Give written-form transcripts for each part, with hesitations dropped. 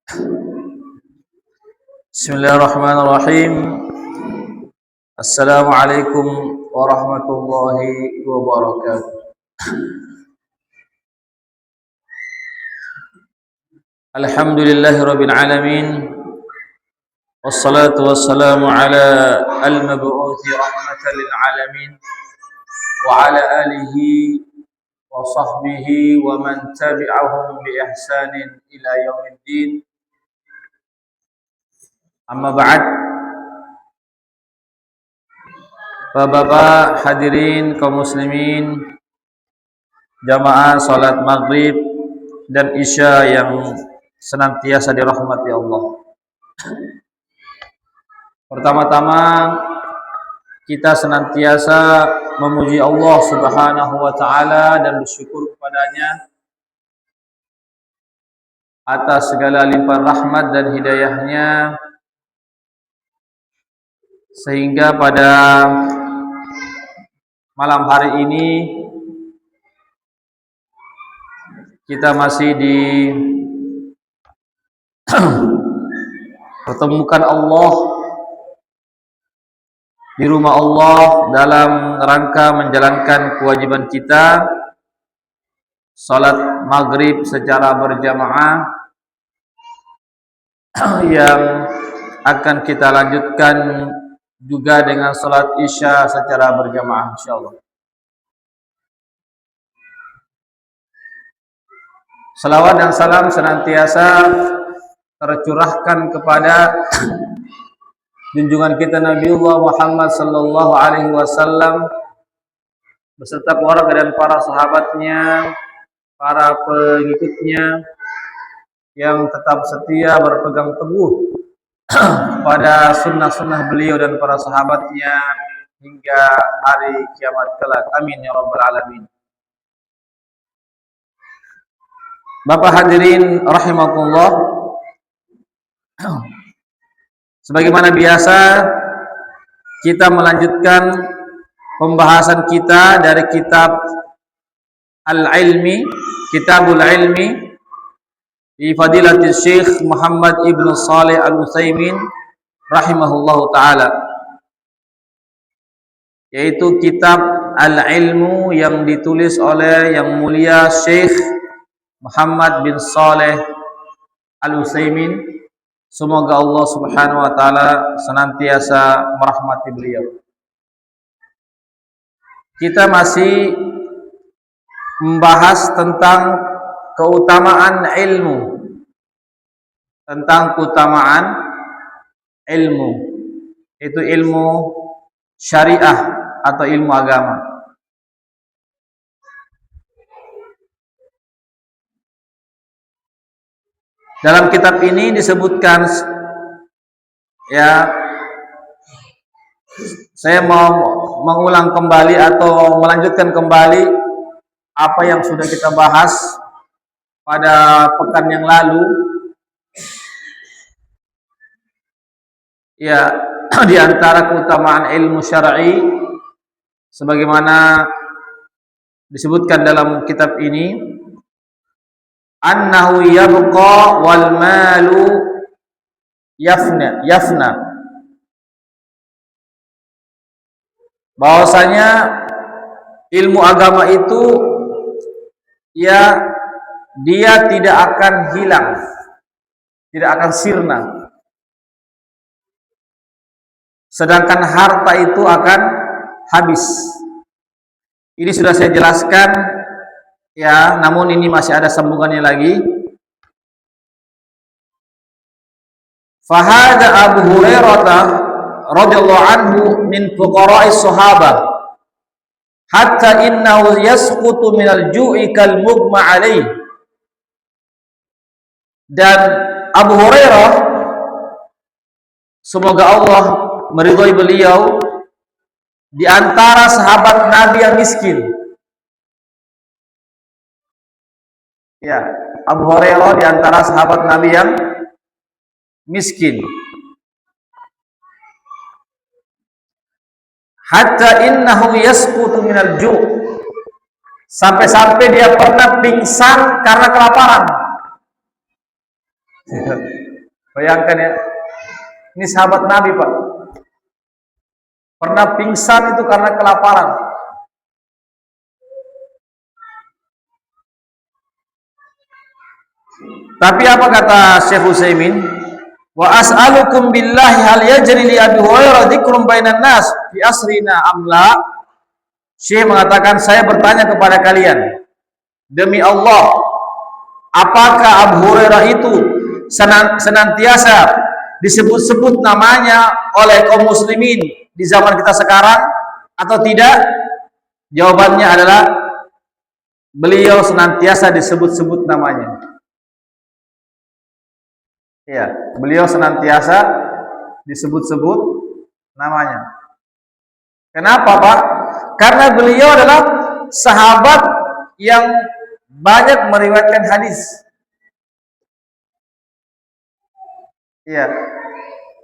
Bismillahirrahmanirrahim. Assalamualaikum warahmatullahi wabarakatuh. Alhamdulillahirabbil alamin. Wassalatu wassalamu ala al-mab'uthi rahmatan lil alamin wa ala alihi wa sahbihi wa man tabi'ahum bi ihsanin ila yaumiddin. Amma ba'd. Bapak-bapak hadirin kaum muslimin, jamaah salat maghrib dan isya yang senantiasa dirahmati Allah. Pertama-tama kita senantiasa memuji Allah Subhanahu wa taala dan bersyukur kepadanya atas segala limpahan rahmat dan hidayahnya, sehingga pada malam hari ini kita masih dipertemukan Allah di rumah Allah dalam rangka menjalankan kewajiban kita salat maghrib secara berjamaah yang akan kita lanjutkan juga dengan salat isya secara berjamaah insyaallah. Salawat dan salam senantiasa tercurahkan kepada junjungan kita Nabiullah Muhammad sallallahu alaihi wasallam beserta keluarga dan para sahabatnya, para pengikutnya yang tetap setia berpegang teguh pada sunnah-sunnah beliau dan para sahabatnya hingga hari kiamat kelak. Amin ya rabbal alamin. Bapak hadirin rahimakumullah, sebagaimana biasa kita melanjutkan pembahasan kita dari kitab Al-Ilmi, Kitabul Ilmi di Fadilatul Syekh Muhammad Ibn Salih Al-Utsaimin rahimahullahu taala, yaitu kitab Al-Ilmu yang ditulis oleh yang mulia Syekh Muhammad bin Salih Al-Utsaimin. Semoga Allah Subhanahu wa taala senantiasa merahmati beliau. Kita masih membahas tentang keutamaan ilmu, itu ilmu syariah atau ilmu agama. Dalam kitab ini disebutkan, ya, saya mau mengulang kembali atau melanjutkan kembali apa yang sudah kita bahas pada pekan yang lalu, ya, di antara keutamaan ilmu syar'i sebagaimana disebutkan dalam kitab ini, annahu yabqa wal malu yafna, bahwasanya ilmu agama itu, ya, dia tidak akan hilang, tidak akan sirna, sedangkan harta itu akan habis. Ini sudah saya jelaskan, ya, namun ini masih ada sambungannya lagi. Fahada Abu Hurairah radhiyallahu anhu min fuqara'is sahabah hatta innahu yasqutu minal ju'i kal mughma alaih. Dan Abu Hurairah, semoga Allah meridhai beliau, di antara sahabat Nabi yang miskin. Ya, Abu Hurairah di antara sahabat Nabi yang miskin. Hatta innahu yasqutu minal ju', sampai-sampai dia pernah pingsan karena kelaparan. Bayangkan ya, ini sahabat Nabi Pak, pernah pingsan itu karena kelaparan. Tapi apa kata Syekh Utsaimin? Wa as'alukum billahi hal yajri li Abi Hurairah dzikrun bainan nas fi asrina amla. Syekh mengatakan, saya bertanya kepada kalian, demi Allah, apakah Abu Hurairah itu senantiasa disebut-sebut namanya oleh kaum muslimin di zaman kita sekarang atau tidak? Jawabannya adalah beliau senantiasa disebut-sebut namanya. Ya, beliau senantiasa disebut-sebut namanya. Kenapa, Pak? Karena beliau adalah sahabat yang banyak meriwayatkan hadis. Iya.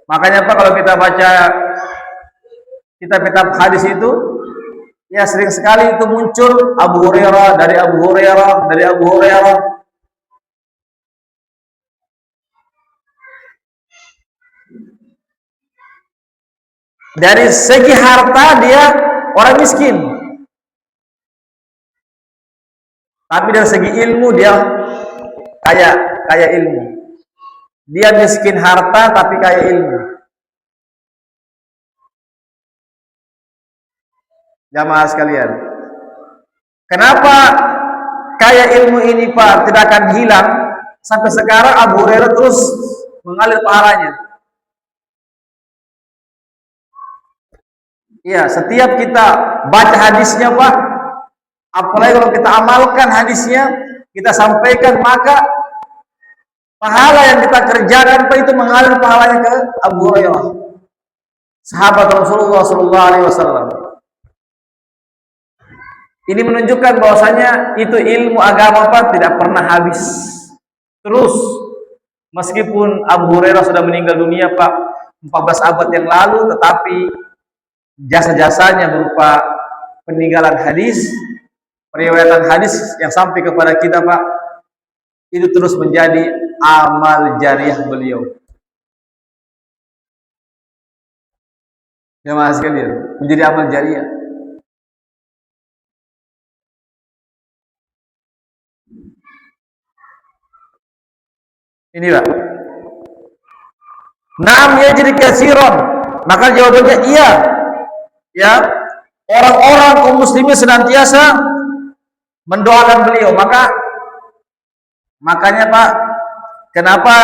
Makanya Pak, kalau kita baca kitab-kitab hadis itu, ya sering sekali itu muncul Abu Hurairah, dari Abu Hurairah, dari Abu Hurairah. Dari segi harta dia orang miskin, tapi dari segi ilmu dia kaya ilmu. Dia miskin harta tapi kaya ilmu. Jamaah sekalian, kenapa kaya ilmu ini Pak tidak akan hilang? Sampai sekarang Abu Hurairah terus mengalir pahalanya. Iya, setiap kita baca hadisnya Pak, apalagi kalau kita amalkan hadisnya, kita sampaikan, maka pahala yang kita kerjakan Pak itu mengalir pahalanya ke Abu Hurairah, sahabat Rasulullah SAW. Ini menunjukkan bahwasanya itu ilmu agama Pak tidak pernah habis. Terus, meskipun Abu Hurairah sudah meninggal dunia Pak 14 abad yang lalu, tetapi jasa-jasanya berupa peninggalan hadis, periwayatan hadis yang sampai kepada kita Pak, itu terus menjadi amal jariah beliau. Ya mas sekalian, menjadi amal jariah. Ini Pak. Naam yajri katsiran. Maka jawabannya iya. Ya, orang-orang kaum muslimin senantiasa mendoakan beliau. Makanya Pak, kenapa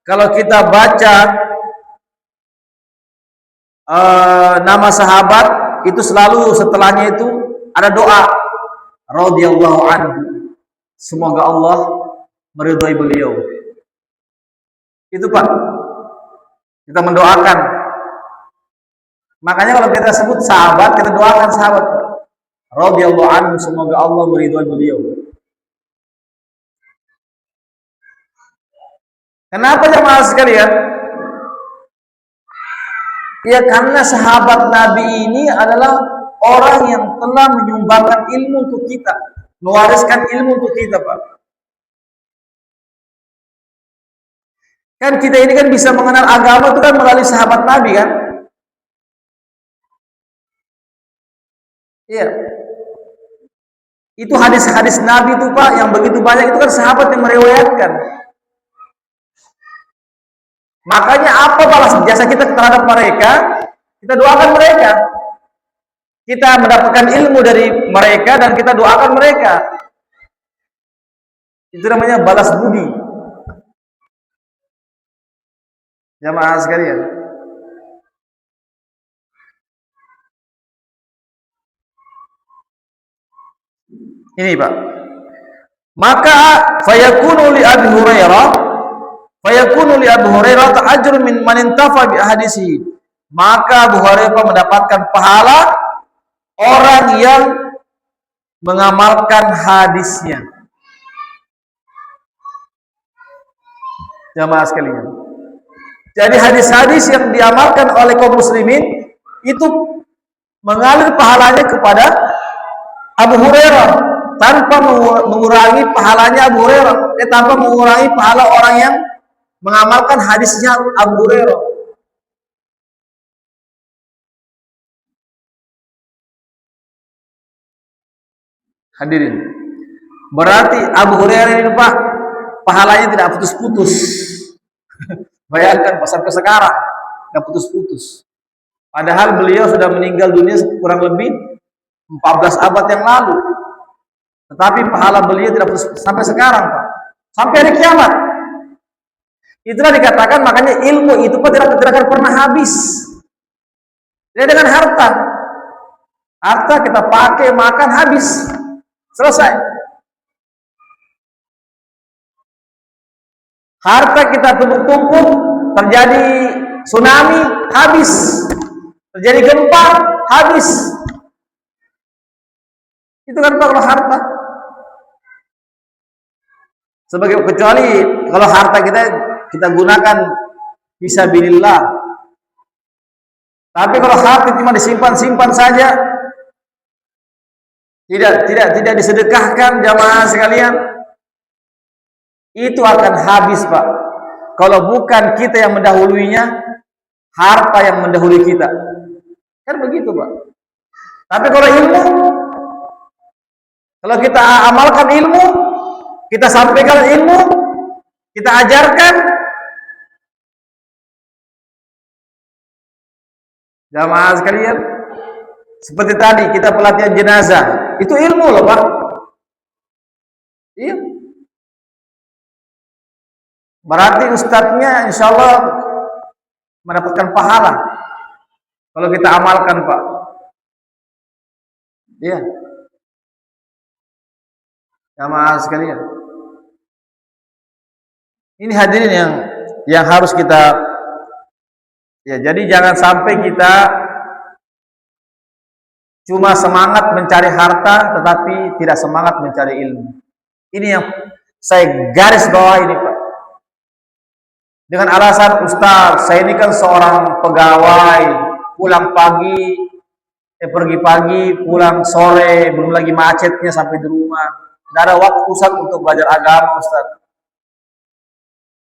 kalau kita baca nama sahabat itu selalu setelahnya itu ada doa radhiyallahu anhu, semoga Allah meridhai beliau. Itu Pak, kita mendoakan. Makanya kalau kita sebut sahabat, kita doakan sahabat radhiyallahu anhu, semoga Allah meridhai beliau. Kenapa jemaah sekalian? Ya karena sahabat Nabi ini adalah orang yang telah menyumbangkan ilmu untuk kita, mewariskan ilmu untuk kita Pak. Kan kita ini kan bisa mengenal agama itu kan melalui sahabat Nabi kan? Iya. Itu hadis-hadis Nabi itu Pak yang begitu banyak, itu kan sahabat yang meriwayatkan. Makanya apa balas jasa kita terhadap mereka? Kita doakan mereka. Kita mendapatkan ilmu dari mereka dan kita doakan mereka. Itu namanya balas budi. Jamaah sekalian. Ini Pak. Maka fayakunu li Abi Hurairah ta'ajrun min man intafa bi hadisi. Maka Abu Hurairah mendapatkan pahala orang yang mengamalkan hadisnya. Jamaah sekalian. Jadi hadis-hadis yang diamalkan oleh kaum muslimin itu mengalir pahalanya kepada Abu Hurairah tanpa mengurangi pahalanya Abu Hurairah, tanpa mengurangi pahala orang yang mengamalkan hadisnya Abu Hurairah. Hadirin, berarti Abu Hurairah ini Pak, pahalanya tidak putus-putus. Bayangkan sampai sekarang tidak putus-putus. Padahal beliau sudah meninggal dunia kurang lebih 14 abad yang lalu. Tetapi pahala beliau tidak putus sampai sekarang Pak. Sampai hari kiamat. Itulah dikatakan, makanya ilmu itu Pak tidak akan pernah habis. Dia dengan harta. Harta kita pakai, makan, habis. Selesai. Harta kita tumpuk-tumpuk, terjadi tsunami, habis. Terjadi gempa, habis. Itu kan Pak kalau harta. Sebagai kecuali kalau harta kita gunakan fisabilillah. Tapi kalau harta cuma disimpan-simpan saja, tidak disedekahkan jamaah sekalian, itu akan habis Pak. Kalau bukan kita yang mendahuluinya, harta yang mendahului kita. Kan begitu Pak. Tapi kalau ilmu, kalau kita amalkan ilmu, kita sampaikan ilmu, kita ajarkan, jamaah sekalian, seperti tadi kita pelatihan jenazah, itu ilmu loh Pak. Iya. Berarti ustadznya insya Allah mendapatkan pahala kalau kita amalkan Pak. Iya. Jamaah sekalian, ini hadirin yang harus kita, ya, jadi jangan sampai kita cuma semangat mencari harta tetapi tidak semangat mencari ilmu. Ini yang saya garis bawah ini Pak. Dengan alasan Ustaz, saya ini kan seorang pegawai, pulang pagi, pergi pagi, pulang sore, belum lagi macetnya sampai di rumah. Tidak ada waktu Ustaz untuk belajar agama Ustaz.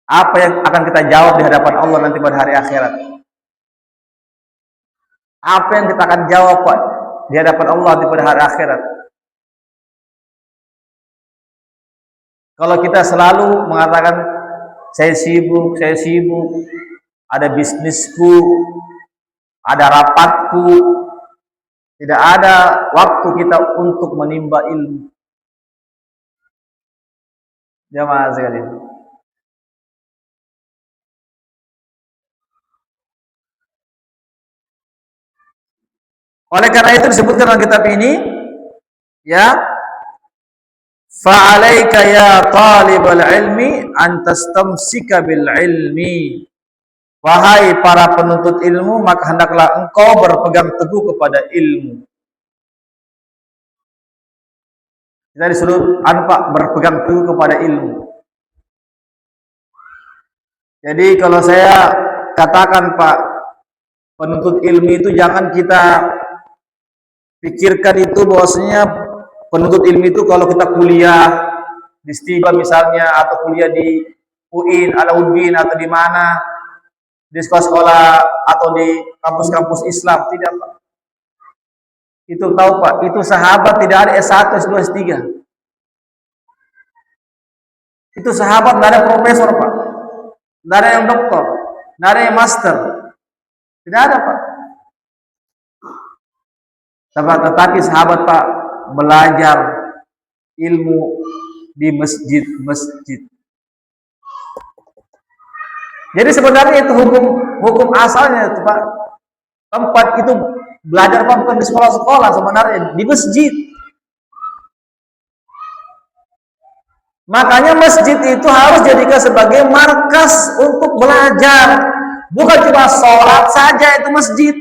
Apa yang akan kita jawab di hadapan Allah nanti pada hari akhirat? Apa yang kita akan jawab Pak di hadapan Allah nanti pada hari akhirat? Kalau kita selalu mengatakan saya sibuk, ada bisnisku, ada rapatku, tidak ada waktu kita untuk menimba ilmu. Jamaah sekalian. Oleh karena itu disebutkan dalam kitab ini, ya, fa'alaika ya talibal ilmi an tastamsika bil ilmi. Wahai para penuntut ilmu, maka hendaklah engkau berpegang teguh kepada ilmu. Kita disuruh Pak berpegang teguh kepada ilmu. Jadi kalau saya katakan Pak, penuntut ilmu itu jangan kita pikirkan itu bahwasanya penuntut ilmu itu kalau kita kuliah di Stiba misalnya, atau kuliah di UIN, Alauddin, atau di mana, di sekolah-sekolah atau di kampus-kampus Islam, tidak Pak. Itu tahu Pak, itu sahabat tidak ada S1, S2, S3. Itu sahabat tidak ada profesor Pak, tidak ada yang doktor, tidak ada yang master, tidak ada Pak. Tetapi sahabat Pak belajar ilmu di masjid-masjid. Jadi sebenarnya itu hukum asalnya itu Pak. Tempat itu belajar Pak bukan di sekolah-sekolah, sebenarnya di masjid. Makanya masjid itu harus jadikan sebagai markas untuk belajar. Bukan cuma sholat saja itu masjid.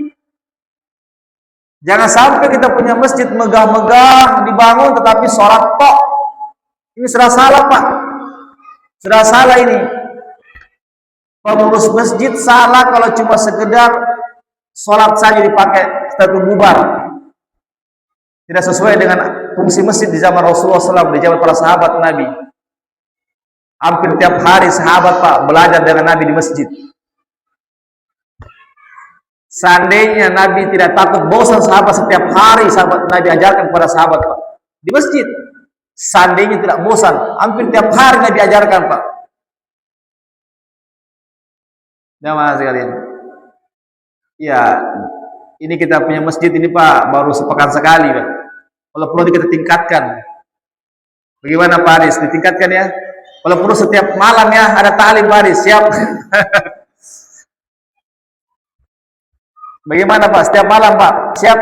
Jangan sampai kita punya masjid megah-megah dibangun tetapi sholat tok. Ini sudah salah Pak. Sudah salah ini. Pengurus masjid salah kalau cuma sekedar sholat saja dipakai status bubar. Tidak sesuai dengan fungsi masjid di zaman Rasulullah SAW, di zaman para sahabat Nabi. Hampir tiap hari sahabat Pak belajar dengan Nabi di masjid. Seandainya Nabi tidak takut bosan sahabat, setiap hari sahabat Nabi ajarkan kepada sahabat Pak di masjid. Seandainya tidak bosan, hampir tiap hari Nabi ajarkan Pak. Jamaah sekalian. Ya, ini kita punya masjid ini Pak baru sepekan sekali Pak. Kalau perlu kita tingkatkan. Bagaimana Pak Aris? Ditingkatkan ya. Kalau perlu setiap malam ya ada ta'lim Pak Aris, siap. Bagaimana Pak? Setiap malam Pak, siap.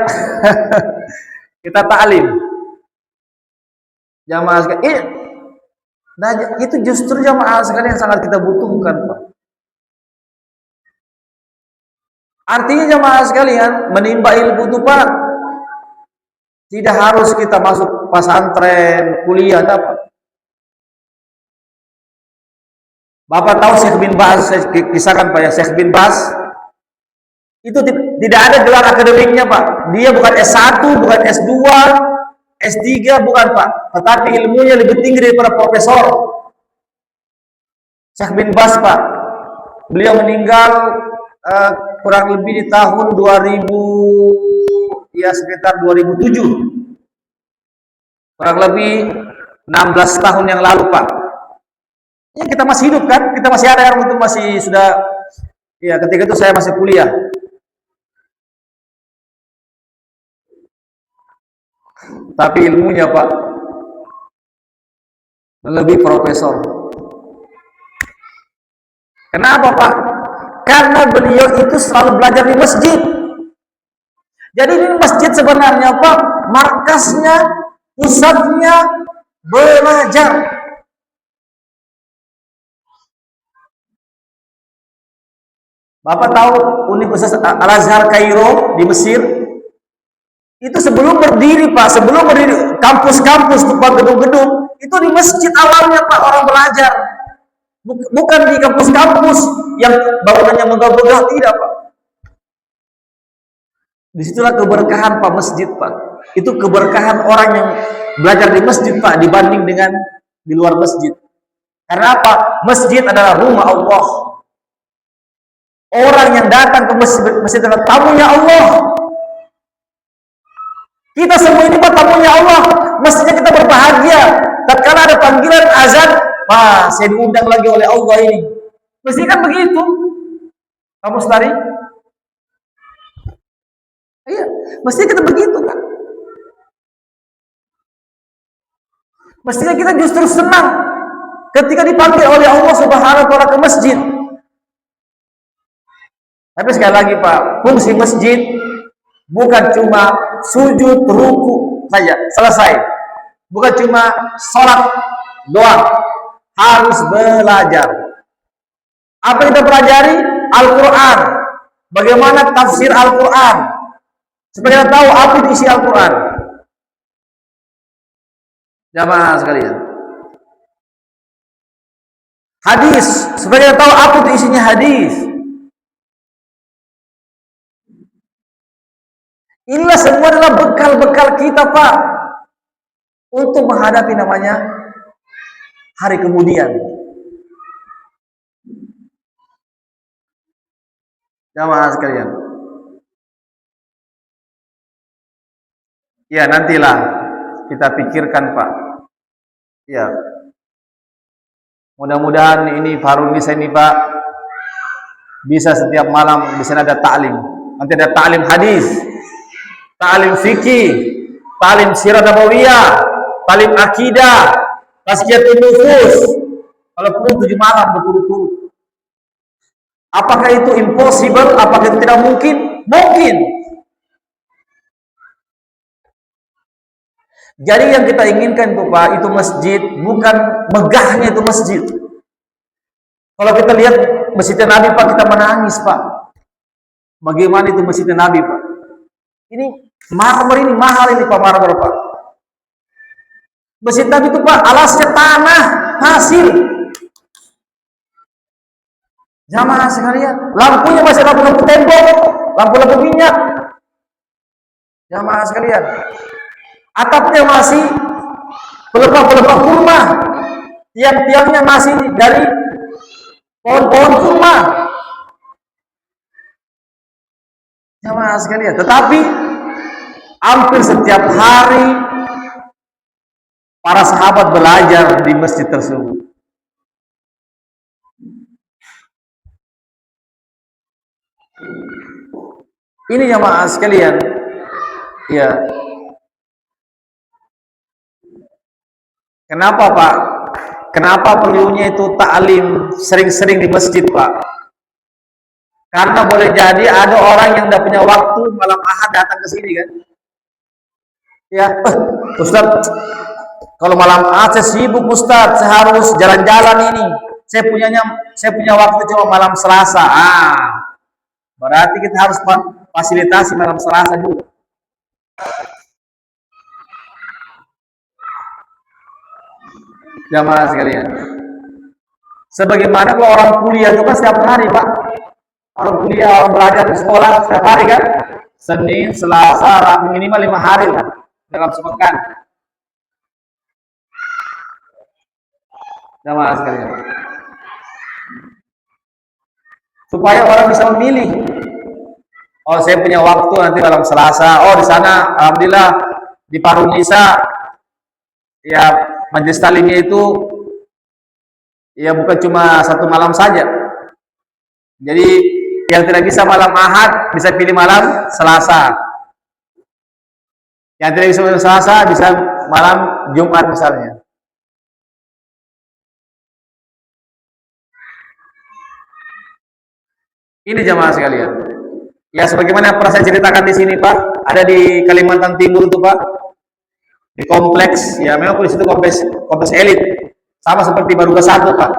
Kita ta'lim. Jamaah sekalian. Nah, itu justru jamaah sekalian yang sangat kita butuhkan Pak. Artinya jamaah sekalian menimba ilmu itu Pak tidak harus kita masuk pesantren, kuliah apa. Bapak tahu Syekh bin Baz, saya kisahkan Pak ya, Syekh bin Baz itu tidak ada gelar akademiknya Pak. Dia bukan S1, bukan S2, S3 bukan Pak, tetapi ilmunya lebih tinggi daripada profesor. Syekh bin Baz Pak, beliau meninggal kurang lebih di tahun 2000 ya sekitar 2007, kurang lebih 16 tahun yang lalu Pak. Ya kita masih hidup kan, kita masih ada yang itu masih sudah ya, ketika itu saya masih kuliah. Tapi ilmunya Pak lebih profesor. Kenapa Pak? Karena beliau itu selalu belajar di masjid. Jadi ini masjid sebenarnya Pak, markasnya, pusatnya belajar. Bapak tahu Universitas Al-Azhar Kairo di Mesir? Itu sebelum berdiri Pak, sebelum berdiri kampus-kampus, tempat gedung-gedung, itu di masjid awalnya Pak orang belajar. Bukan di kampus-kampus yang bangunannya megah-megah, tidak Pak. Disitulah keberkahan Pak masjid Pak. Itu keberkahan orang yang belajar di masjid Pak dibanding dengan di luar masjid. Karena apa? Masjid adalah rumah Allah. Orang yang datang ke masjid adalah tamunya Allah. Kita semua ini Pak tamunya Allah. Mestinya kita berbahagia tatkala ada panggilan azan, wah saya diundang lagi oleh Allah ini. Mestinya kan begitu. Kamu Lestari? Iya, mestinya kita begitu kan. Mestinya kita justru senang ketika dipanggil oleh Allah Subhanahu wa taala ke masjid. Tapi sekali lagi Pak, fungsi masjid bukan cuma sujud, ruku saja, selesai. Bukan cuma sholat doang, harus belajar. Apa yang kita pelajari? Al-Quran. Bagaimana tafsir Al-Quran? Supaya kita tahu apa itu isi Al-Quran. Jamaah sekalian. Hadis, supaya kita tahu apa itu isinya hadis. Inilah semua adalah bekal-bekal kita Pak untuk menghadapi namanya hari kemudian. Jamaah sekalian. Ya nantilah kita pikirkan Pak. Ya. Mudah-mudahan ini Farunisa ini Pak bisa setiap malam di sana ada ta'lim. Nanti ada ta'lim hadis, ta'lim fikih, ta'lim sirah nabawiyah, ta'lim akidah, tazkiyatun nufus. Kalau perlu 7 malam berturut-turut. Apakah itu impossible? Apakah itu tidak mungkin? Mungkin. Jadi yang kita inginkan itu Pak, itu masjid, bukan megahnya itu masjid. Kalau kita lihat masjidnya Nabi Pak, kita menangis Pak. Bagaimana itu masjidnya Nabi Pak? Ini marmer ini mahal ini Pak, marmer Pak. Masjid Nabi itu Pak, alasnya tanah, pasir. Jamaah sekalian, lampunya masih lampu-lampu tembok, lampu-lampu minyak. Jamaah sekalian, atapnya masih pelepah-pelepah kurma. tiang-tiangnya masih dari pohon-pohon kurma. Jamaah sekalian, tetapi hampir setiap hari para sahabat belajar di masjid tersebut. Ini jamaah sekalian, ya. Kenapa Pak? Kenapa perlunya itu ta'lim sering-sering di masjid Pak? Karena boleh jadi ada orang yang tidak punya waktu malam Ahad datang ke sini kan? Ya, Ustaz, kalau malam Ahad saya sibuk Ustaz, saya harus jalan-jalan ini. Saya punya waktu cuma malam Selasa. Berarti kita harus fasilitasi malam Selasa juga. Jamaah sekalian. Sebagaimana kalau orang kuliah itu kan setiap hari, Pak. Orang kuliah, orang belajar di sekolah setiap hari kan. Senin, Selasa, Rabu, minimal 5 hari lah dalam sepekan. Jamaah sekalian. Supaya orang bisa memilih. Oh, saya punya waktu nanti malam Selasa. Oh, di sana alhamdulillah di Parung Nisa ya majelis talimnya itu ya bukan cuma satu malam saja. Jadi yang tidak bisa malam Ahad bisa pilih malam Selasa. Yang tidak bisa malam Selasa bisa malam Jumat misalnya. Ini jamaah sekalian. Ya sebagaimana pernah saya ceritakan di sini Pak, ada di Kalimantan Timur itu Pak, di kompleks, ya memang di situ kompleks elit, sama seperti Baruga 1 Pak.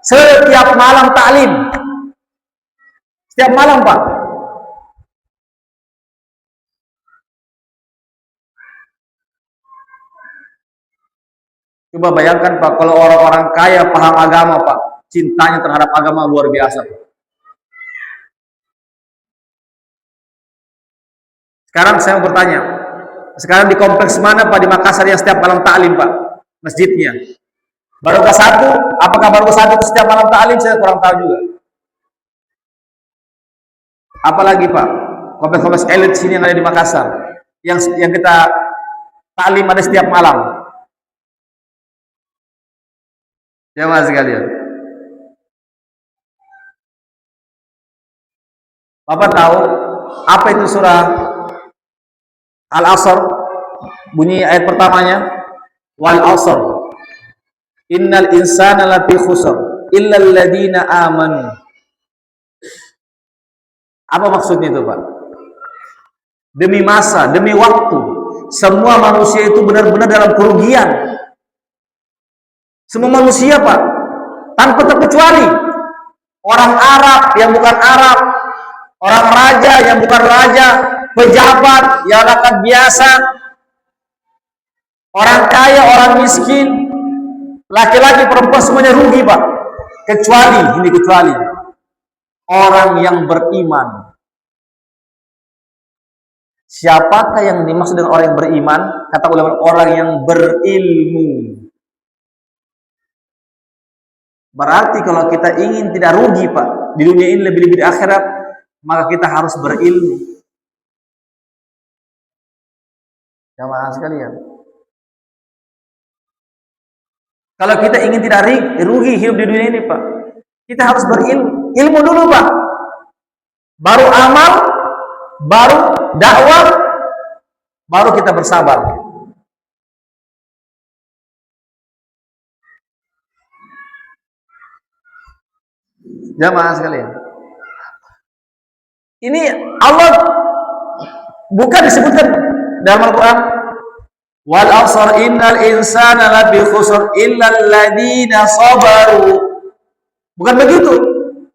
Setiap malam taklim, setiap malam Pak. Coba bayangkan Pak, kalau orang-orang kaya paham agama Pak, cintanya terhadap agama luar biasa Pak. Sekarang saya mau bertanya, sekarang di kompleks mana Pak di Makassar yang setiap malam taklim Pak? Masjidnya. Baruga 1, apakah Baruga 1 itu setiap malam taklim? Saya kurang tahu juga. Apalagi Pak, kompleks-kompleks elit sini yang ada di Makassar, yang kita taklim ada setiap malam. Jamaah sekalian. Bapak tahu apa itu surah Al-Asr, bunyi ayat pertamanya, wal asr innal insana lafi khusr illal ladina amanu. Apa maksudnya itu Pak? Demi masa, demi waktu, semua manusia itu benar-benar dalam kerugian. Semua manusia Pak, tanpa terkecuali. Orang Arab yang bukan Arab, orang raja yang bukan raja, pejabat yang rakyat biasa, orang kaya, orang miskin, laki-laki, perempuan, semuanya rugi Pak. Kecuali orang yang beriman. Siapakah yang dimaksud dengan orang yang beriman? Kata ulama, orang yang berilmu. Berarti kalau kita ingin tidak rugi Pak, di dunia ini lebih-lebih di akhirat, maka kita harus berilmu. Jamaah sekalian. Kalau kita ingin tidak rugi hidup di dunia ini Pak, kita harus berilmu. Ilmu dulu Pak, baru amal, baru dakwah, baru kita bersabar. Jamaah sekalian. Ini Allah bukan disebutkan dalam Al-Quran, wal asr innal insana lafi khusr illal ladina sabaru. Bukan begitu.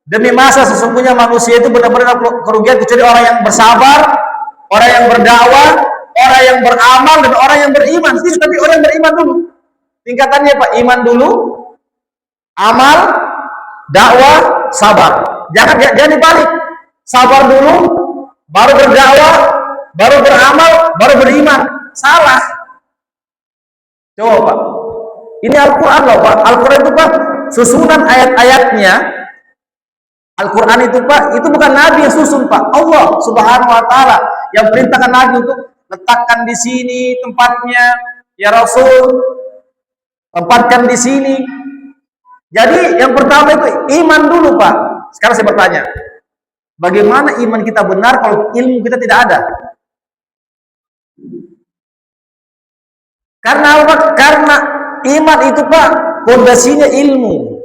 Demi masa sesungguhnya manusia itu benar-benar kerugian kecuali orang yang bersabar, orang yang berdakwah, orang yang beramal, dan orang yang beriman. Tapi orang yang beriman dulu. Tingkatannya Pak, iman dulu, amal, dakwah, sabar. Jangan dibalik. Sabar dulu, baru berdakwah, baru beramal, baru beriman. Salah. Coba Pak, Ini Al-Quran loh Pak. Al-Quran itu Pak, susunan ayat-ayatnya. Al-Quran itu Pak, itu bukan Nabi yang susun Pak. Allah Subhanahu Wa Taala yang perintahkan Nabi untuk letakkan di sini tempatnya, ya Rasul, tempatkan di sini. Jadi yang pertama itu iman dulu Pak. Sekarang saya bertanya, bagaimana iman kita benar kalau ilmu kita tidak ada? Karena apa? Karena iman itu Pak, fondasinya ilmu.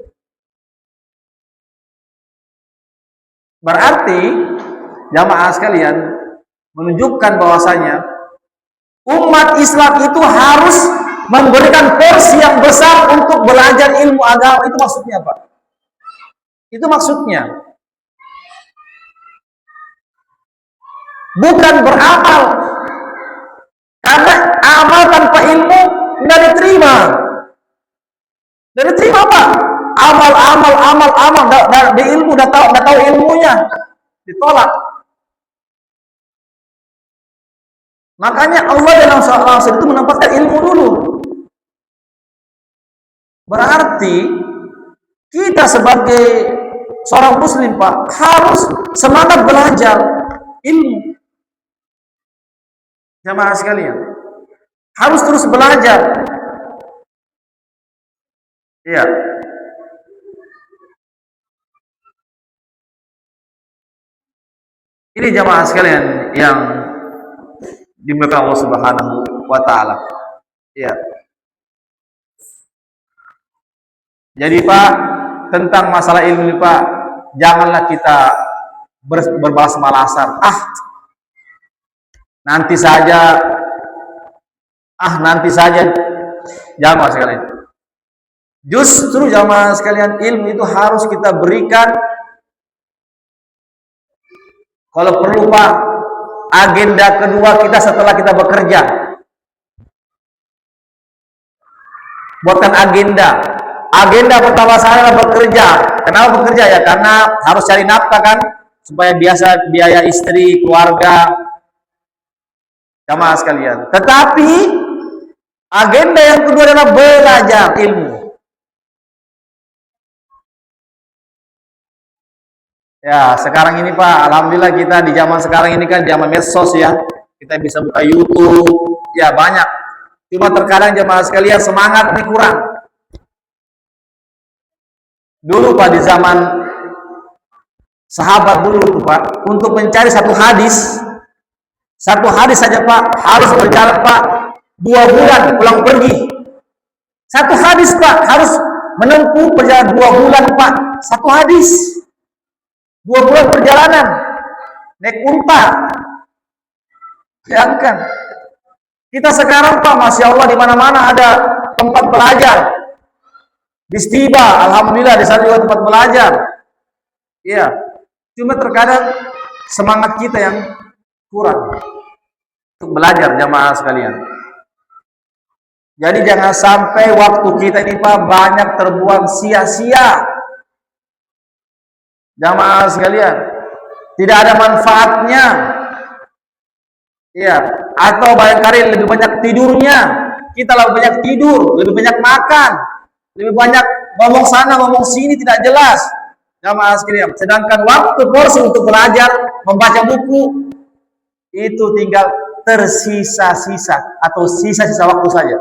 Berarti jamaah sekalian menunjukkan bahwasanya umat Islam itu harus memberikan porsi yang besar untuk belajar ilmu agama. Itu maksudnya Pak. Itu maksudnya. Bukan beramal. Karena amal tanpa ilmu tidak diterima. Tidak diterima Pak. Amal. Di ilmu udah tahu ilmunya, ditolak. Makanya Allah dalam surah itu menempatkan ilmu dulu. Berarti kita sebagai seorang muslim Pak harus semangat belajar ilmu. Jamaah sekalian, harus terus belajar. Iya. Ini jamaah sekalian yang dimuliakan Allah Subhanahu wa Ta'ala. Iya. Jadi Pak, tentang masalah ilmu ini Pak, janganlah kita berbalas-malasan. Nanti saja. Jamaah sekalian. Justru jamaah sekalian, ilmu itu harus kita berikan. Kalau perlu Pak, agenda kedua kita setelah kita bekerja. Buatkan agenda. Agenda pertama saya bekerja. Kenapa bekerja ya? Karena harus cari nafkah kan, supaya biasa biaya istri, keluarga. Jamaah sekalian. Tetapi agenda yang kedua adalah belajar ilmu. Ya, sekarang ini Pak, alhamdulillah kita di zaman sekarang ini kan zaman medsos ya. Kita bisa buka YouTube, ya banyak. Cuma terkadang jemaah sekalian semangat ini kurang. Dulu Pak, di zaman sahabat dulu tuh Pak, untuk mencari satu hadis saja Pak, harus berjalan Pak 2 bulan pulang pergi. Satu hadis Pak, harus menempuh perjalanan 2 bulan Pak, satu hadis. 2 bulan perjalanan naik unta. Bayangkan. Kita sekarang Pak, Masya Allah, di mana-mana ada tempat belajar. Di Istiba, alhamdulillah di sana juga tempat belajar. Iya. Cuma terkadang semangat kita yang kurang untuk belajar jamaah sekalian. Jadi jangan sampai waktu kita ini Pak banyak terbuang sia-sia. Jamaah sekalian, tidak ada manfaatnya. Iya, atau barangkali lebih banyak tidurnya. Kita lebih banyak tidur, lebih banyak makan, lebih banyak ngomong sana ngomong sini tidak jelas. Jamaah sekalian, sedangkan waktu porsi untuk belajar, membaca buku itu tinggal tersisa-sisa atau sisa-sisa waktu saja.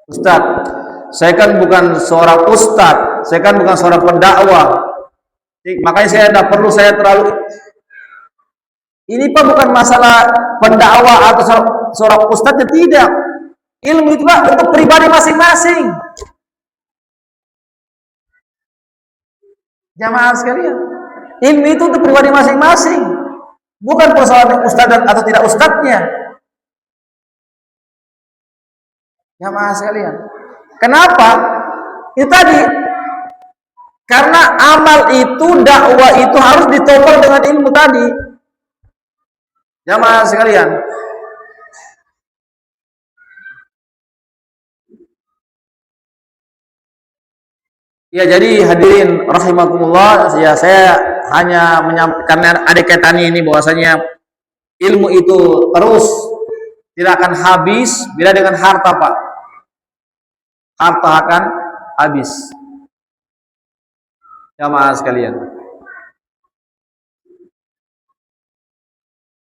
Ustaz, saya kan bukan seorang ustadz, saya kan bukan seorang pendakwah, makanya saya tidak perlu saya terlalu. Ini Pak bukan masalah pendakwah atau seorang ustadz, tidak. Ilmu itu Pak untuk pribadi masing-masing. Jamaah sekalian, ilmu itu untuk pribadi masing-masing, bukan persoalan ustadz atau tidak ustadznya. Jamaah sekalian. Kenapa? Itu tadi, karena amal itu, dakwah itu harus ditopang dengan ilmu tadi. Jamaah sekalian. Ya, jadi hadirin rahimakumullah, ya saya hanya menyampaikan, karena ada kaitannya ini bahwasanya ilmu itu terus tidak akan habis bila dengan harta, Pak. Harta akan habis. Jamaah sekalian.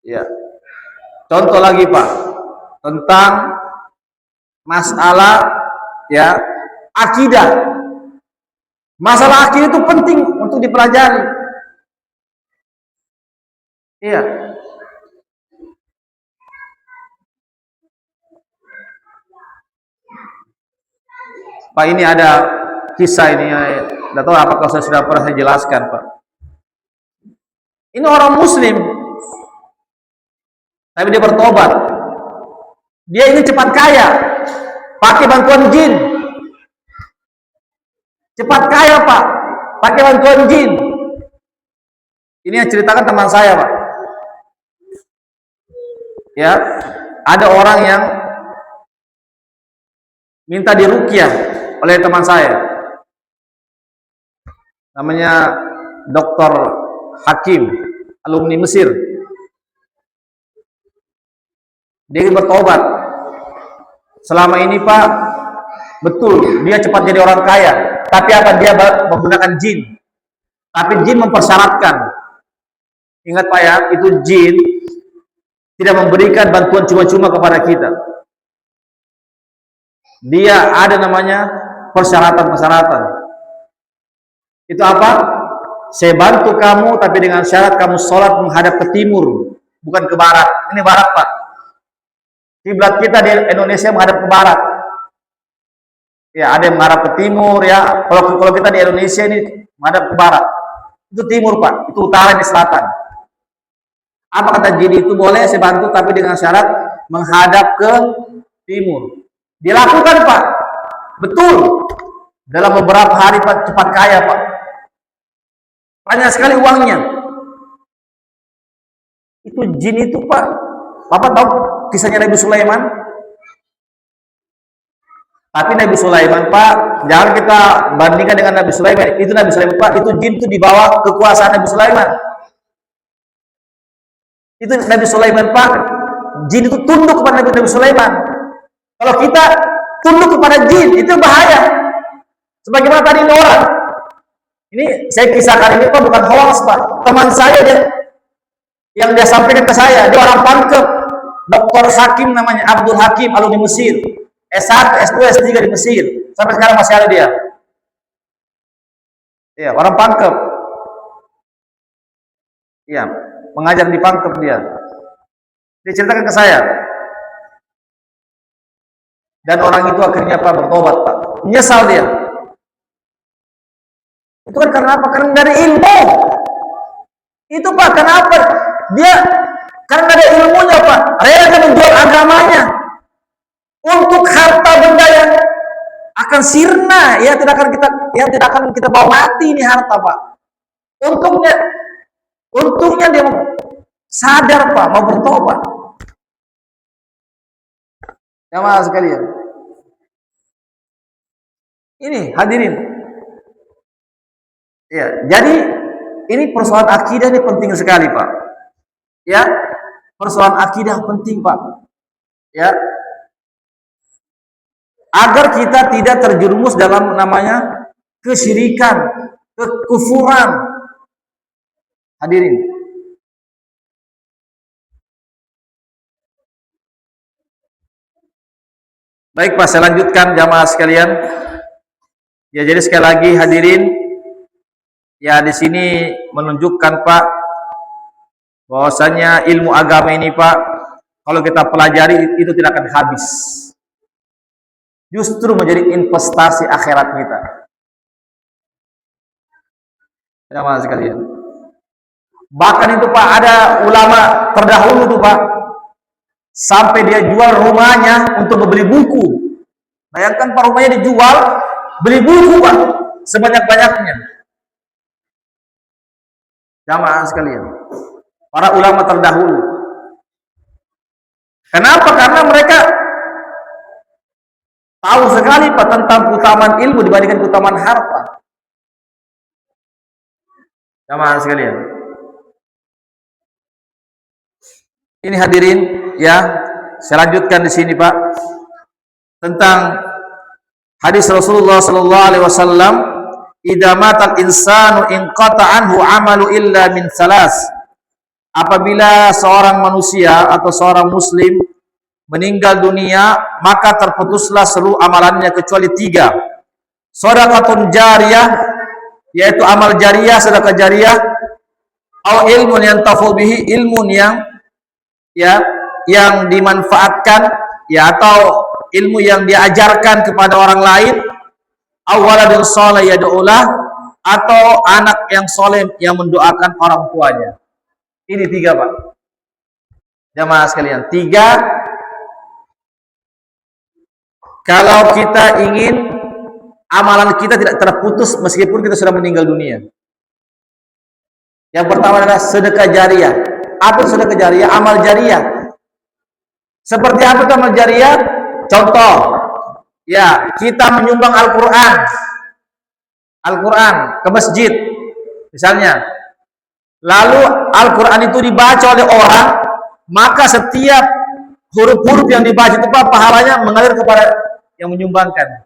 Ya. Contoh lagi, Pak, tentang masalah ya akidah. Masalah akidah itu penting untuk dipelajari. Iya. Pak, ini ada kisah ini, tidak tahu apakah saya sudah pernah saya jelaskan, Pak. Ini orang Muslim, tapi dia bertobat. Dia ingin cepat kaya, pakai bantuan jin. Cepat kaya, Pak, pakai bantuan jin. Ini yang ceritakan teman saya, Pak. Ya, ada orang yang minta diruqyah oleh teman saya. Namanya Dr. Hakim, alumni Mesir. Dia ingin bertobat. Selama ini, Pak, betul, dia cepat jadi orang kaya. Tapi apa? Dia menggunakan jin. Tapi jin mempersyaratkan. Ingat, Pak, ya, itu jin tidak memberikan bantuan cuma-cuma kepada kita. Dia ada namanya persyaratan-persyaratan. Itu apa? Saya bantu kamu, tapi dengan syarat kamu sholat menghadap ke timur, bukan ke barat. Ini barat, Pak. Kiblat kita di Indonesia menghadap ke barat. Ya, ada yang menghadap ke timur, ya. Kalau kita di Indonesia ini menghadap ke barat. Itu timur, Pak. Itu utara, di selatan. Apa kata jin itu? Boleh saya bantu, tapi dengan syarat menghadap ke timur. Dilakukan, Pak. Betul. Dalam beberapa hari, Pak, cepat kaya, Pak. Banyak sekali uangnya. Itu jin itu, Pak. Bapak tahu kisahnya Nabi Sulaiman? Tapi Nabi Sulaiman, Pak, jangan kita bandingkan dengan Nabi Sulaiman. Itu Nabi Sulaiman, Pak. Itu jin itu di bawah kekuasaan Nabi Sulaiman. Itu Nabi Sulaiman, Pak. Jin itu tunduk kepada Nabi Sulaiman. Kalau kita tunduk kepada jin, itu bahaya. Sebagaimana tadi ini orang. Ini saya kisahkan ini, Pak, bukan hoax, Pak. Teman saya yang dia sampaikan ke saya, dia orang Pangkep. Dr. Hakim namanya, Abdul Hakim, alumni Mesir. S1, S2, S3 di Mesir. Sampai sekarang masih ada dia. Iya, orang Pangkep. Iya, mengajar di Pangkep dia. Dia ceritakan ke saya. Dan orang itu akhirnya, Pak, bertobat, Pak. Menyesal dia. Itu kan karena apa? Karena dari ilmu. Itu, Pak, kenapa? Dia karena dari ilmunya, Pak, rela menjual agamanya untuk harta benda yang akan sirna, ya tidak akan kita bawa mati ini harta, Pak. Untungnya dia sadar, Pak, mau bertobat. Jamaah sekalian. Ini hadirin. Ya, jadi ini persoalan akidah ini penting sekali, Pak. Ya, persoalan akidah penting, Pak. Ya, agar kita tidak terjerumus dalam namanya kesyirikan, kekufuran. Hadirin. Baik, Pak, saya lanjutkan jamaah sekalian. Ya, jadi sekali lagi hadirin, ya di sini menunjukkan, Pak, bahwasanya ilmu agama ini, Pak, kalau kita pelajari itu tidak akan habis. Justru menjadi investasi akhirat kita. Jamaah sekalian. Bahkan itu, Pak, ada ulama terdahulu tuh, Pak, sampai dia jual rumahnya untuk membeli buku. Bayangkan, Pak, rumahnya dijual, beli buku, Pak, sebanyak-banyaknya. Jamaah sekalian, para ulama terdahulu. Kenapa? Karena mereka tahu sekali, Pak, tentang keutamaan ilmu dibandingkan keutamaan harta. Jamaah sekalian. Ini hadirin, ya, saya lanjutkan di sini Pak tentang hadis Rasulullah sallallahu alaihi wasallam, "Idza matal insanu inqata anhu amalu illa min salas." Apabila seorang manusia atau seorang muslim meninggal dunia, maka terputuslah seluruh amalannya kecuali 3. Shadaqatun jariyah, yaitu amal jariyah, sedekah jariyah, atau ilmun yantafu bihi, ilmun yang dimanfaatkan, atau ilmu yang diajarkan kepada orang lain, awaladun soleh yad'ulah, atau anak yang soleh yang mendoakan orang tuanya. Ini 3 Pak. Jamaah sekalian, 3. Kalau kita ingin amalan kita tidak terputus meskipun kita sudah meninggal dunia. Yang pertama adalah sedekah jariyah. Apa sedekah jariyah? Amal jariyah. Seperti apa itu amal jariyah? Contoh, kita menyumbang Al-Quran ke masjid, misalnya. Lalu Al-Quran itu dibaca oleh orang, maka setiap huruf-huruf yang dibaca itu Pak, pahalanya mengalir kepada yang menyumbangkan.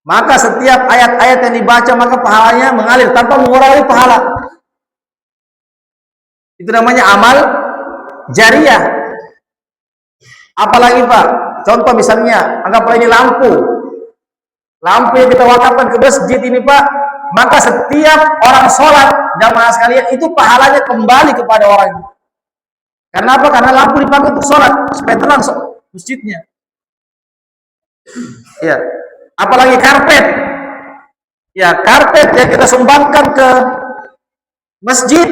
Maka setiap ayat-ayat yang dibaca, maka pahalanya mengalir tanpa mengurangi pahala. Itu namanya amal jariyah. Apalagi Pak, contoh misalnya, anggaplah ini lampu yang kita wakafkan ke masjid ini Pak, maka setiap orang sholat, jamaah sekalian, itu pahalanya kembali kepada orang itu. Karena apa? Karena lampu dipakai untuk sholat, supaya tenang masjidnya. Apalagi karpet, karpet yang kita sumbangkan ke masjid,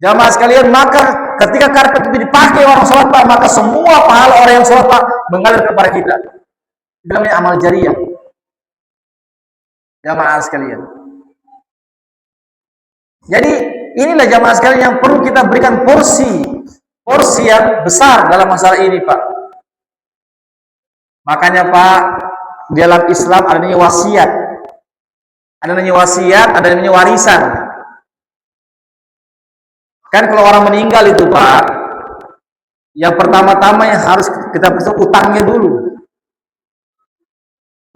jamaah sekalian, maka ketika karpet itu dipakai orang sholat Pak, maka semua pahala orang yang sholat Pak mengalir kepada kita. Itu namanya amal jariyah. Jamaah sekalian. Jadi inilah jamaah sekalian yang perlu kita berikan porsi yang besar dalam masalah ini Pak. Makanya Pak, dalam Islam ada namanya wasiat. Ada namanya wasiat, ada namanya warisan. Kan kalau orang meninggal itu Pak, yang pertama-tama yang harus kita periksa utangnya dulu.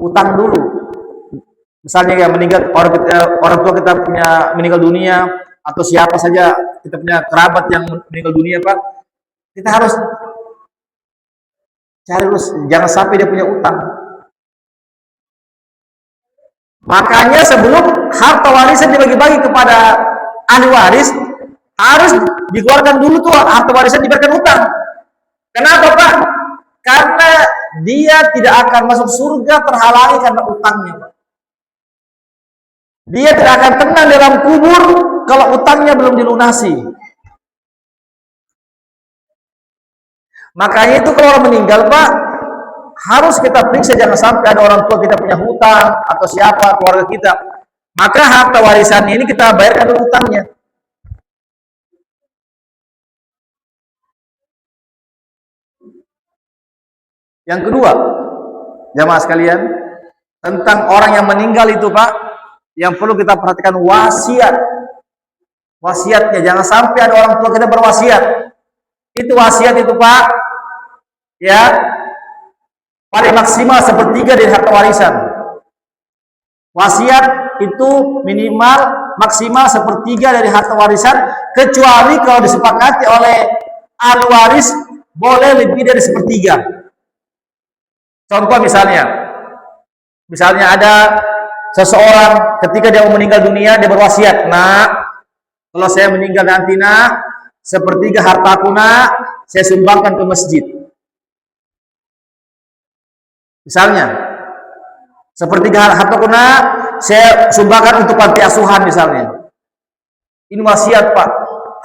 Utang dulu. Misalnya meninggal orang tua kita punya meninggal dunia, atau siapa saja kita punya kerabat yang meninggal dunia Pak, kita harus cari terus, jangan sampai dia punya utang. Makanya sebelum harta warisan dibagi-bagi kepada ahli waris, harus dikeluarkan dulu tuh harta warisan diberikan utang. Kenapa Pak? Karena dia tidak akan masuk surga terhalangi karena utangnya Pak. Dia tidak akan tenang dalam kubur kalau utangnya belum dilunasi. Makanya itu kalau orang meninggal Pak, harus kita periksa, jangan sampai ada orang tua kita punya hutang atau siapa keluarga kita. Maka harta warisannya ini kita bayarkan dulu hutangnya. Yang kedua, jamaah sekalian, tentang orang yang meninggal itu Pak, yang perlu kita perhatikan wasiat. Wasiatnya, jangan sampai ada orang tua kita berwasiat. Itu wasiat itu Pak, paling maksimal 1/3 dari harta warisan. Wasiat itu minimal maksimal 1/3 dari harta warisan, kecuali kalau disepakati oleh ahli waris boleh lebih dari 1/3. Contoh misalnya ada seseorang ketika dia mau meninggal dunia, dia berwasiat, "Nak, kalau saya meninggal nanti Nak, 1/3 hartaku Nak, saya sumbangkan ke masjid." Misalnya, 1/3 hartaku Nak, saya sumbangkan untuk panti asuhan misalnya. Ini wasiat Pak,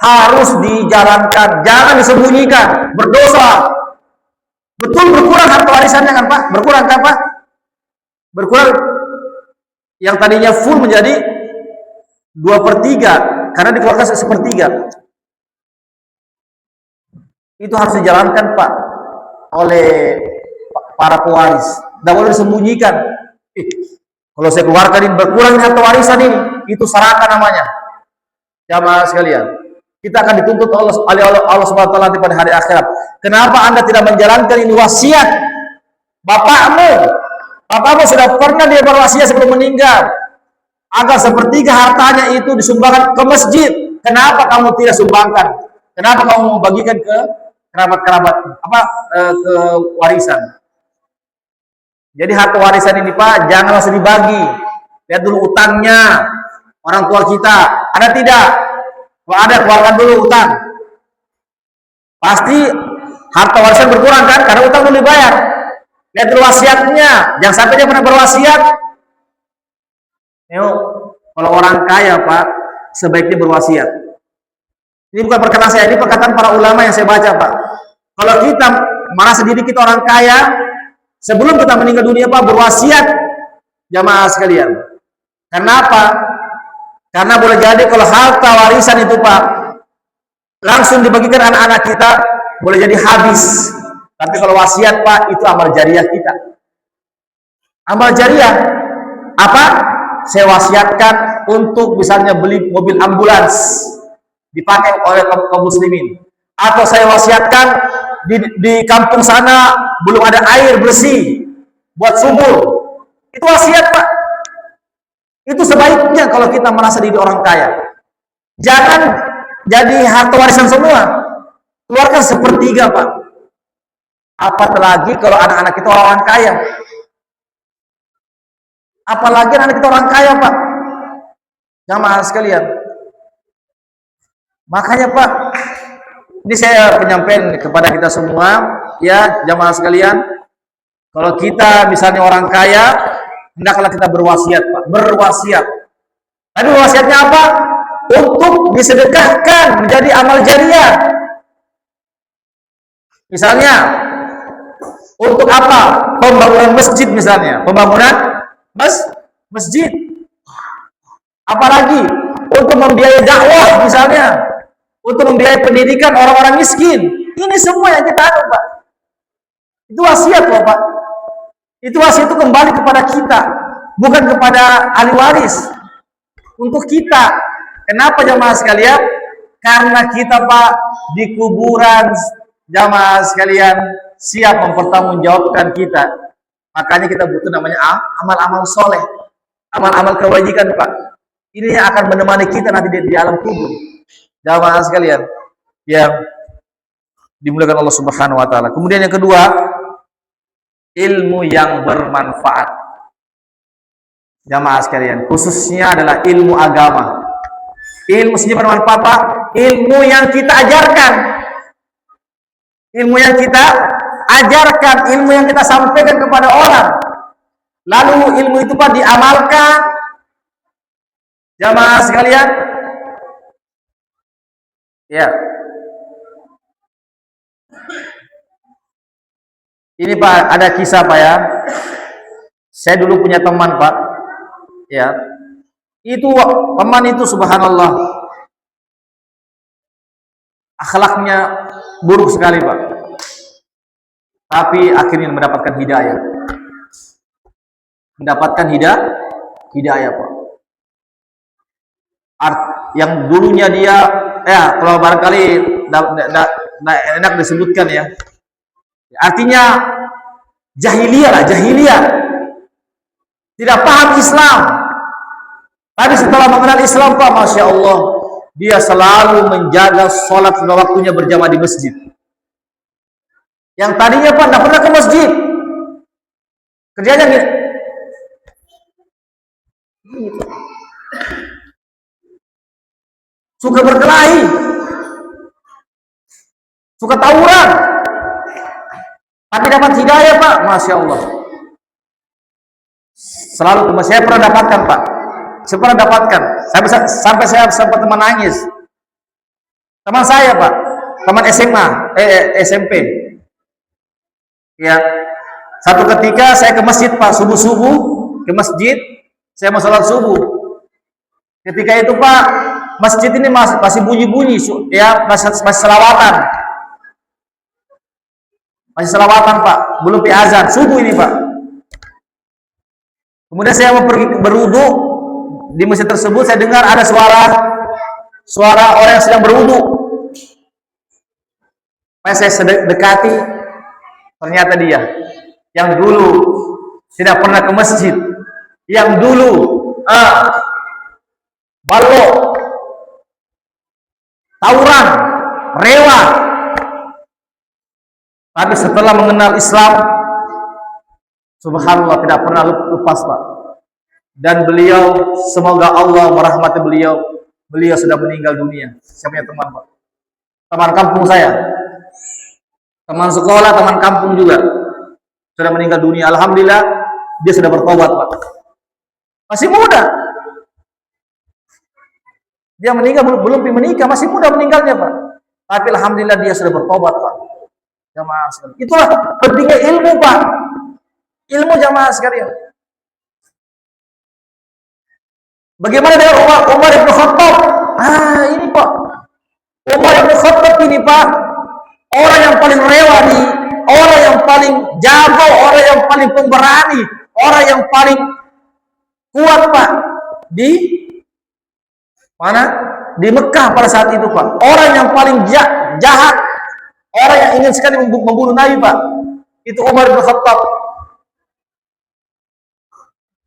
harus dijalankan, jangan disembunyikan, berdosa. Betul berkurang harta warisannya kan Pak? Berkurang kan Pak? Berkurang. Yang tadinya full menjadi 2/3 karena dikeluarkan 1/3. Itu harus dijalankan Pak oleh para pewaris. Tidak boleh disembunyikan. Kalau saya keluarkan ini berkurang harta warisan ini, itu serakah namanya. Jamaah sekalian, Kita akan dituntut oleh Allah Subhanahu wa taala nanti pada hari akhirat. Kenapa Anda tidak menjalankan ini wasiat bapakmu? Bapakmu sudah pernah dia berwasiat sebelum meninggal agar sepertiga hartanya itu disumbangkan ke masjid. Kenapa kamu tidak sumbangkan? Kenapa kamu membagikan ke kerabat-kerabat ke warisan? Jadi harta warisan ini Pak, jangan langsung dibagi. Lihat dulu utangnya orang tua kita. Ada tidak? Kalau ada, keluarkan dulu utang. Pasti harta warisan berkurang kan? Karena utang belum dibayar. Lihat dulu wasiatnya. Jangan sampai dia pernah berwasiat. Yuk, kalau orang kaya Pak, sebaiknya berwasiat. Ini bukan perkataan saya, ini perkataan para ulama yang saya baca Pak. Kalau kita merasa diri kita orang kaya, sebelum kita meninggal dunia Pak, berwasiat jamaah sekalian. Kenapa? Karena boleh jadi kalau harta warisan itu Pak langsung dibagikan anak-anak kita, boleh jadi habis. Tapi kalau wasiat Pak, itu amal jariah kita. Amal jariah apa? Saya wasiatkan untuk misalnya beli mobil ambulans dipakai oleh kaum muslimin. Atau saya wasiatkan di kampung sana belum ada air bersih buat subur. Itu wasiat Pak. Itu sebaiknya kalau kita merasa diri orang kaya. Jangan jadi harta warisan semua. Keluarkan sepertiga Pak. Apalagi kalau anak-anak kita orang kaya. Apalagi anak kita orang kaya Pak. Jamaah sekalian. Makanya Pak, ini saya penyampaian kepada kita semua, ya jamaah sekalian. Kalau kita misalnya orang kaya, hendaklah kita berwasiat Pak, berwasiat. Tapi wasiatnya apa? Untuk disedekahkan menjadi amal jariah. Misalnya, untuk apa? Pembangunan masjid misalnya, pembangunan masjid. Apalagi untuk membiayai dakwah misalnya, untuk membiayai pendidikan orang-orang miskin. Ini semua yang kita ada Pak. Itu wasiat loh Pak. Itu wasiat itu kembali kepada kita, bukan kepada ahli waris. Untuk kita. Kenapa jamaah sekalian? Karena kita Pak di kuburan jamaah sekalian siap mempertanggungjawabkan kita. Makanya kita butuh namanya amal-amal soleh, amal-amal kewajiban Pak. Ini yang akan menemani kita nanti di alam kubur. Jamaah sekalian yang dimuliakan Allah Subhanahu wa taala. Kemudian yang kedua, ilmu yang bermanfaat. Jamaah sekalian, khususnya adalah ilmu agama. Ilmu sendiri bermanfaat Pak, ilmu yang kita ajarkan. Ilmu yang kita ajarkan, ilmu yang kita sampaikan kepada orang. Lalu ilmu itu Pak diamalkan. Jamaah sekalian. Ya. Ini Pak, ada kisah Pak ya. Saya dulu punya teman Pak. Ya. Itu teman itu subhanallah. Akhlaknya buruk sekali Pak. Tapi akhirnya mendapatkan hidayah. Mendapatkan hidayah Pak. Yang dulunya dia ya kalau barangkali enak disebutkan ya. Artinya jahiliyah lah, jahiliyah. Tidak paham Islam. Tapi setelah mengenal Islam Pak, Masya Allah, dia selalu menjaga sholat pada waktunya berjamaah di masjid. Yang tadinya Pak tidak pernah ke masjid, kerjanya gini. Suka berkelahi, suka tawuran, tapi dapat hidayah Pak, Masya Allah. Selalu saya pernah dapatkan Pak. Saya pernah dapatkan, sampai saya sempat menangis. Teman saya Pak, teman SMA, SMP. Ya, satu ketika saya ke masjid Pak, subuh-subuh ke masjid, saya mau sholat subuh. Ketika itu Pak, masjid ini masih bunyi-bunyi, ya masih selawatan. Masih selawatan Pak, belum azan, subuh ini Pak. Kemudian saya mau pergi berwudu. Di masjid tersebut saya dengar ada suara orang yang sedang berwudu. Pas saya dekati, ternyata dia yang dulu tidak pernah ke masjid, yang dulu balok, tawuran, rewa, tapi setelah mengenal Islam, subhanallah tidak pernah lepas Pak. Dan beliau, semoga Allah merahmati beliau, beliau sudah meninggal dunia. Siapa yang teman Pak? Teman kampung saya, teman sekolah, teman kampung juga sudah meninggal dunia. Alhamdulillah dia sudah bertobat Pak. Masih muda. Dia meninggal belum menikah, masih muda meninggalnya Pak. Tapi alhamdulillah dia sudah bertobat Pak. Jamaah sekalian. Itulah pentingnya ilmu Pak. Ilmu jamaah sekalian. Bagaimana dengan Umar bin Khattab? Ini Pak. Umar bin Khattab ini Pak, orang yang paling rewani, orang yang paling jago, orang yang paling pemberani, orang yang paling kuat Pak di mana? Di Mekah pada saat itu Pak. Orang yang paling jahat, orang yang ingin sekali membunuh Nabi Pak, itu Umar bin Khattab.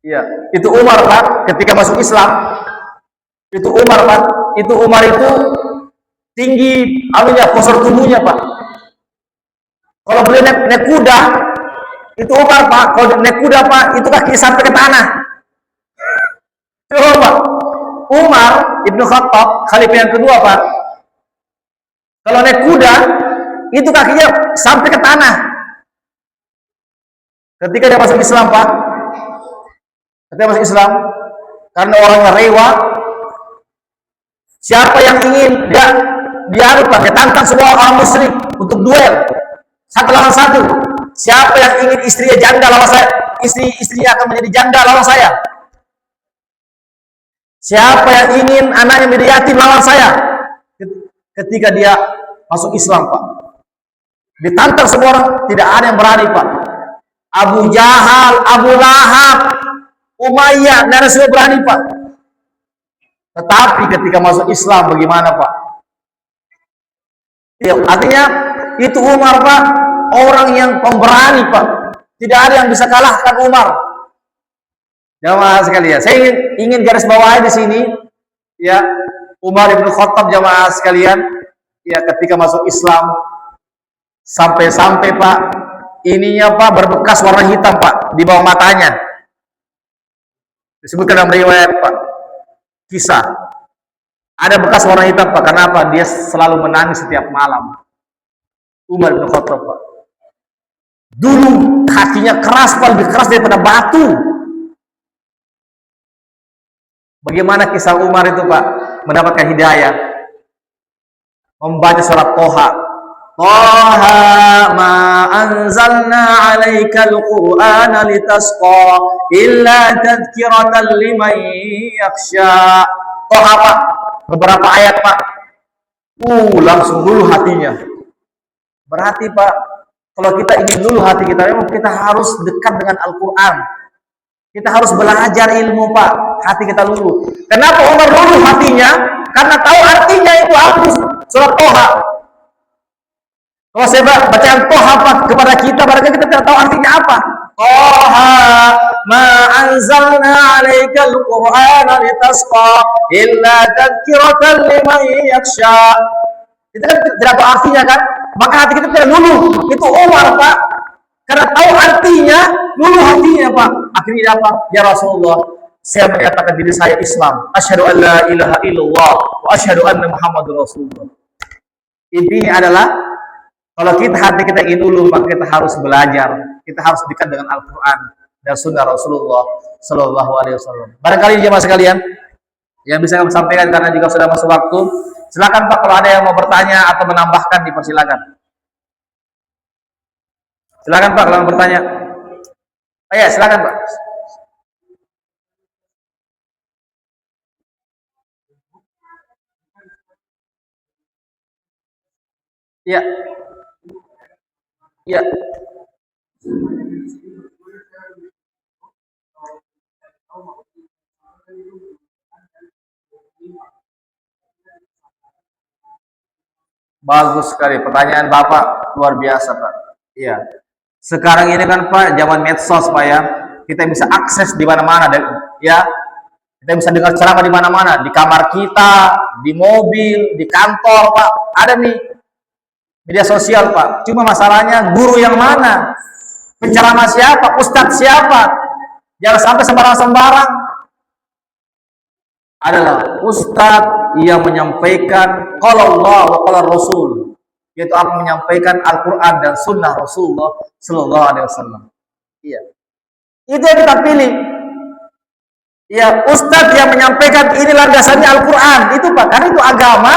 Iya, itu Umar Pak, ketika masuk Islam, itu Umar Pak, itu Umar itu tinggi postur tubuhnya Pak. Kalau beliau naik kuda, itu Umar Pak, kalau naik kuda Pak, itu kaki sampai ke tanah. Coba Pak, Umar Ibnu Khattab, khalifah yang kedua Pak, kalau naik kuda, itu kakinya sampai ke tanah. Ketika dia masuk Islam Pak, ketika masuk Islam, karena orangnya rewa, siapa yang ingin dia tantang semua orang musyrik untuk duel satu lawan satu. Siapa yang ingin istrinya janda lawan saya, istrinya akan menjadi janda lawan saya. Siapa yang ingin anaknya menjadi yatim lawan saya. Ketika dia masuk Islam Pak, ditantang semua orang, tidak ada yang berani Pak. Abu Jahal, Abu Lahab, Umayyah, dan semua berani Pak. Tetapi ketika masuk Islam bagaimana Pak? Ya, artinya itu Umar Pak, orang yang pemberani Pak. Tidak ada yang bisa kalahkan Umar. Jamaah sekalian, saya ingin garis bawahi di sini, ya, Umar bin Khattab jamaah sekalian, ya ketika masuk Islam sampai-sampai Pak, ininya Pak berbekas warna hitam Pak di bawah matanya. Disebutkan dalam riwayat Pak, kisah ada bekas warna hitam Pak. Kenapa? Dia selalu menangis setiap malam. Umar bin Khattab Pak, dulu hatinya keras Pak, lebih keras daripada batu. Bagaimana kisah Umar itu Pak mendapatkan hidayah? Membaca surat Toha. Toha ma anzalna alaikal qur'ana litasqa illa tadhkiratan liman yakhsha. Toha Pak, beberapa ayat Pak. Langsung dulu hatinya. Berarti Pak, kalau kita ingin dulu hati kita, memang kita harus dekat dengan Al-Quran. Kita harus belajar ilmu Pak, hati kita lulu. Kenapa Umar lulu hatinya? Karena tahu artinya itu apa surat Toha. Kalau saya bacaan Toha Pak kepada kita, barangkali kita tidak tahu artinya apa. Toha ma anzalna alaikal qur'ana litasqa illa tadhkiratan liman yakhsha. Kita kan tidak tahu artinya kan? Maka hati kita tidak lulu. Itu Umar Pak, karena tahu artinya, dulu hatinya Pak. Akhirnya apa? Ya Rasulullah, saya menyatakan diri saya Islam. Asyhadu an la ilaha illallah wa asyhadu anna Muhammadur Rasulullah. Intinya adalah, kalau hati kita ingin dulu, maka kita harus belajar. Kita harus dekat dengan Al-Quran dan Sunnah Rasulullah Sallallahu Alaihi Wasallam. Barangkali jemaah sekalian yang bisa kami sampaikan, karena juga sudah masuk waktu. Silakan Pak, kalau ada yang mau bertanya atau menambahkan, dipersilakan. Silakan Pak, kalau bertanya. Ya, silakan Pak. Ya. Ya. Bagus sekali pertanyaan Bapak, luar biasa Pak. Iya. Sekarang ini kan Pak zaman medsos Pak ya, kita bisa akses di mana-mana ya. Kita bisa dengar ceramah di mana-mana, di kamar kita, di mobil, di kantor Pak. Ada nih media sosial Pak. Cuma masalahnya guru yang mana? Penceramah siapa? Ustadz siapa? Jangan sampai sembarang-sembarang. Adalah ustadz yang menyampaikan qala Allah wa qala Rasul, yaitu akan menyampaikan Al-Quran dan Sunnah Rasulullah Sallallahu Alaihi Wasallam. Iya, itu yang kita pilih. Ya, ustadz yang menyampaikan ini landasannya Al-Quran, itu Pak, karena itu agama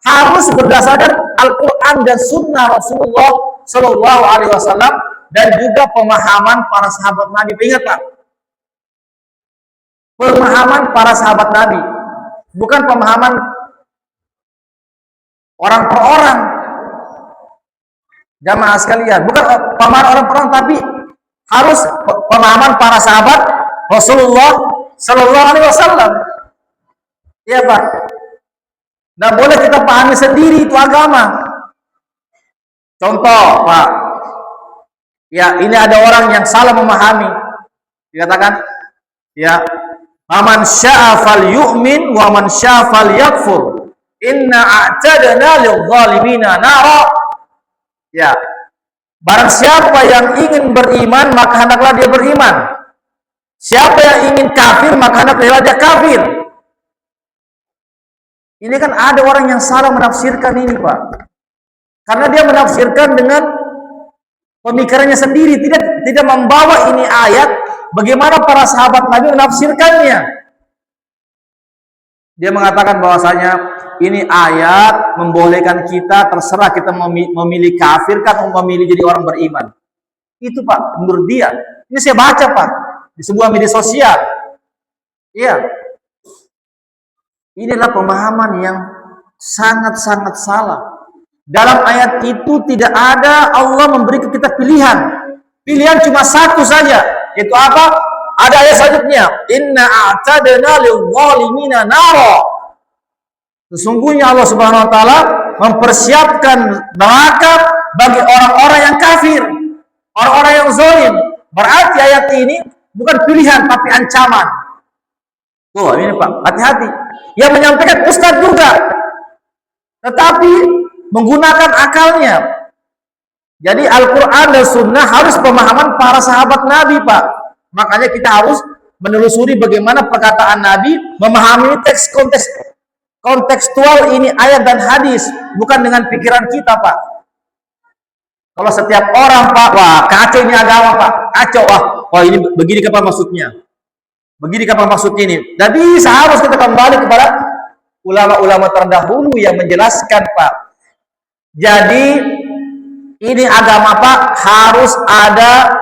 harus berdasarkan Al-Quran dan Sunnah Rasulullah Sallallahu Alaihi Wasallam dan juga pemahaman para sahabat Nabi. Ingat Pak, pemahaman para sahabat Nabi, bukan pemahaman orang per orang. Jamaah sekalian, bukan pemahaman orang per orang, tapi harus pemahaman para sahabat Rasulullah Sallallahu Alaihi Wasallam. Iya Pak. Nah boleh kita pahami sendiri itu agama. Contoh Pak, ya ini ada orang yang salah memahami. Dikatakan, ya, "Faman syaa falyu'min wa man syaa falyakfur. Inna a'tadna lidh-dhalimina nara." Ya. Barang siapa yang ingin beriman, maka hendaklah dia beriman. Siapa yang ingin kafir, maka hendaklah dia kafir. Ini kan ada orang yang salah menafsirkan ini, Pak. Karena dia menafsirkan dengan pemikirannya sendiri, tidak membawa ini ayat bagaimana para sahabat Nabi menafsirkannya. Dia mengatakan bahwasanya ini ayat membolehkan kita, terserah kita memilih kafir atau memilih jadi orang beriman. Itu Pak, menurut dia. Ini saya baca Pak di sebuah media sosial. Iya. Inilah pemahaman yang sangat-sangat salah. Dalam ayat itu tidak ada Allah memberi kita pilihan. Pilihan cuma satu saja, yaitu apa? Ada ayat selanjutnya, "Inna a'tadna lidh-dhalimina nara." Sesungguhnya Allah Subhanahu wa taala mempersiapkan neraka bagi orang-orang yang kafir, orang-orang yang zalim. Berarti ayat ini bukan pilihan tapi ancaman. Tuh, ini Pak, hati-hati. Yang menyampaikan ustadz juga, tetapi menggunakan akalnya. Jadi Al-Quran dan Sunnah harus pemahaman para sahabat Nabi Pak. Makanya kita harus menelusuri bagaimana perkataan Nabi, memahami teks kontekstual ini ayat dan hadis, bukan dengan pikiran kita Pak. Kalau setiap orang Pak, wah kacau ini agama Pak, kacau, wah ini begini kapan maksudnya, begini kapan maksudnya ini. Dan bisa harus kita kembali kepada ulama-ulama terdahulu yang menjelaskan Pak. Jadi ini agama Pak harus ada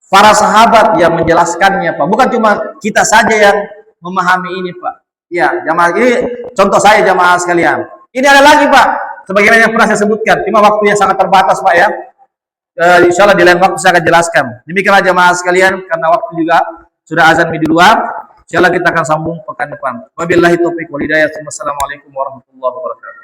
para sahabat yang menjelaskannya Pak, bukan cuma kita saja yang memahami ini Pak. Ya, jamaah ini contoh saya jamaah sekalian. Ini ada lagi Pak, sebagaimana yang pernah saya sebutkan, cuma waktunya sangat terbatas Pak ya. Insya Allah di lain waktu saya akan jelaskan. Demikianlah jamaah sekalian, karena waktu juga sudah azan di luar. Insya Allah kita akan sambung pekan depan. Wabillahi taufiq wal hidayah. Wassalamualaikum warahmatullahi wabarakatuh.